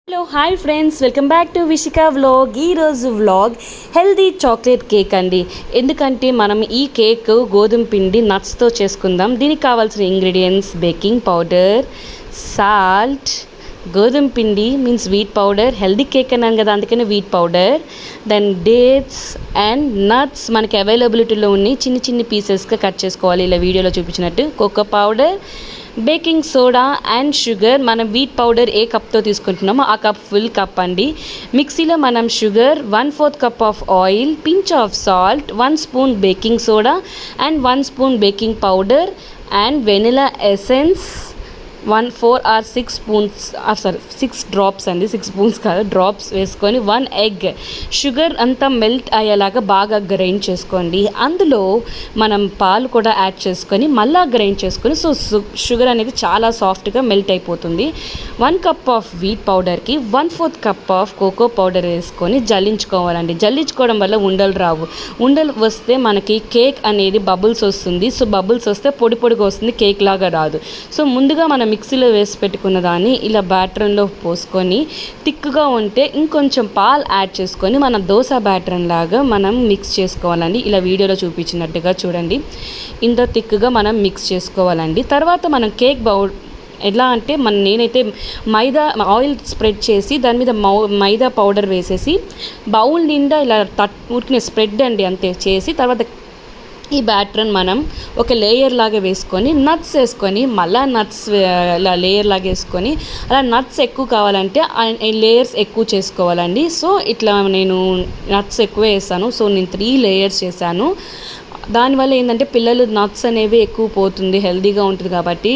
Hello hi friends, welcome back to Vishika vlog. ఈరోజు vlog healthy chocolate cake అండి. ఎందుకంటే మనం ఈ కేక్ గోధుమ పిండి నట్స్తో చేసుకుందాం. దీనికి కావాల్సిన ఇంగ్రీడియంట్స్ బేకింగ్ పౌడర్, సాల్ట్, గోధుమ పిండి means wheat powder. Healthy cake అన్నాను కదా, అందుకనే wheat powder. Then dates and nuts మనకి అవైలబిలిటీలో ఉన్నాయి. చిన్న చిన్న పీసెస్గా కట్ చేసుకోవాలి, ఇలా వీడియోలో చూపించినట్టు. Cocoa powder, baking soda and sugar. మనం వీట్ పౌడర్ ఏ కప్తో తీసుకుంటున్నామో ఆ కప్ ఫుల్ కప్ అండి. మిక్సీలో మనం sugar, 1/4 cup of oil, pinch of salt, 1 spoon baking soda and 1 spoon baking powder and vanilla essence 4 or 6 spoons, 6 drops అండి, 6 spoons కాదు, డ్రాప్స్ వేసుకొని 1 ఎగ్. షుగర్ అంతా మెల్ట్ అయ్యేలాగా బాగా గ్రైండ్ చేసుకోండి. అందులో మనం పాలు కూడా యాడ్ చేసుకొని మళ్ళీ గ్రైండ్ చేసుకొని, సో షుగర్ అనేది చాలా సాఫ్ట్గా మెల్ట్ అయిపోతుంది. 1 కప్ ఆఫ్ వీట్ పౌడర్కి 1/4 కప్ ఆఫ్ కోకో పౌడర్ వేసుకొని జల్లించుకోవాలండి. జల్లించుకోవడం వల్ల ఉండలు రావు. ఉండలు వస్తే మనకి కేక్ అనేది బబుల్స్ వస్తుంది. సో బబుల్స్ వస్తే పొడి పొడిగా వస్తుంది, కేక్ లాగా రాదు. సో ముందుగా మనం మిక్సీలో వేసి పెట్టుకున్న దాన్ని ఇలా బ్యాటర్లో పోసుకొని, థిక్గా ఉంటే ఇంకొంచెం పాలు యాడ్ చేసుకొని మన దోశ బ్యాటర్ లాగా మనం మిక్స్ చేసుకోవాలండి. ఇలా వీడియోలో చూపించినట్టుగా చూడండి, ఇంత థిక్గా మనం మిక్స్ చేసుకోవాలండి. తర్వాత మనం కేక్ బౌల్ ఎలా అంటే నేనైతే మైదా ఆయిల్ స్ప్రెడ్ చేసి దాని మీద మైదా పౌడర్ వేసేసి బౌల్ నిండా ఇలా ఊరికినే స్ప్రెడ్ అండి అంతే చేసి, తర్వాత ఈ బ్యాటర్ని మనం ఒక లేయర్ లాగా వేసుకొని నట్స్ వేసుకొని మళ్ళీ నట్స్ ఇలా లేయర్ లాగా వేసుకొని, అలా నట్స్ ఎక్కువ కావాలంటే లేయర్స్ ఎక్కువ చేసుకోవాలండి. సో ఇట్లా నేను నట్స్ ఎక్కువ వేస్తాను. సో నేను 3 లేయర్స్ చేశాను. దానివల్ల ఏంటంటే పిల్లలు నట్స్ అనేవి ఎక్కువ పోతుంది, హెల్తీగా ఉంటుంది కాబట్టి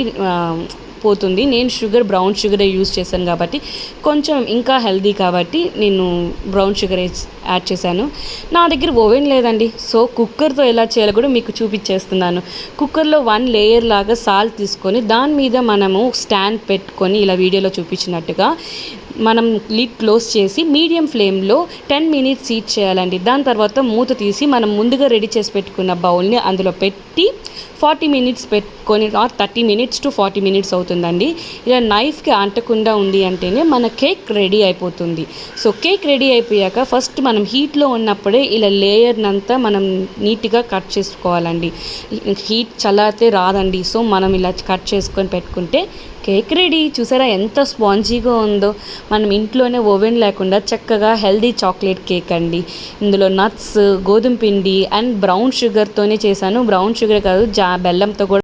పోతుంది. నేను షుగర్ బ్రౌన్ షుగరే యూజ్ చేశాను కాబట్టి కొంచెం ఇంకా హెల్తీ కాబట్టి నేను బ్రౌన్ షుగర్ యాడ్ చేశాను. నా దగ్గర ఓవెన్ లేదండి, సో కుక్కర్తో ఎలా చేయాలో కూడా మీకు చూపించేస్తున్నాను. కుక్కర్లో 1 లేయర్ లాగా సాల్ట్ తీసుకొని దాని మీద మనము స్టాండ్ పెట్టుకొని ఇలా వీడియోలో చూపించినట్టుగా మనం లిడ్ క్లోజ్ చేసి మీడియం ఫ్లేమ్లో 10 మినిట్స్ హీట్ చేయాలండి. దాని తర్వాత మూత తీసి మనం ముందుగా రెడీ చేసి పెట్టుకున్న బౌల్ని అందులో పెట్టి 40 మినిట్స్ పెట్టుకొని, 30 మినిట్స్ టు 40 మినిట్స్ అవుతుందండి. ఇలా నైఫ్కి అంటకుండా ఉంది అంటేనే మన కేక్ రెడీ అయిపోతుంది. సో కేక్ రెడీ అయిపోయాక ఫస్ట్ మనం హీట్లో ఉన్నప్పుడే ఇలా లేయర్నంతా మనం నీట్గా కట్ చేసుకోవాలండి. హీట్ చల్లారితే రాదండి. సో మనం ఇలా కట్ చేసుకొని పెట్టుకుంటే కేక్ రెడీ. చూసారా ఎంత స్పాంజీగా ఉందో. మనం ఇంట్లోనే ఓవెన్ లేకుండా చక్కగా హెల్దీ చాక్లెట్ కేక్ అండి. ఇందులో నట్స్, గోధుమ పిండి అండ్ బ్రౌన్ షుగర్తోనే చేశాను. బ్రౌన్ షుగర్ కాదు, బెల్లంతో కూడా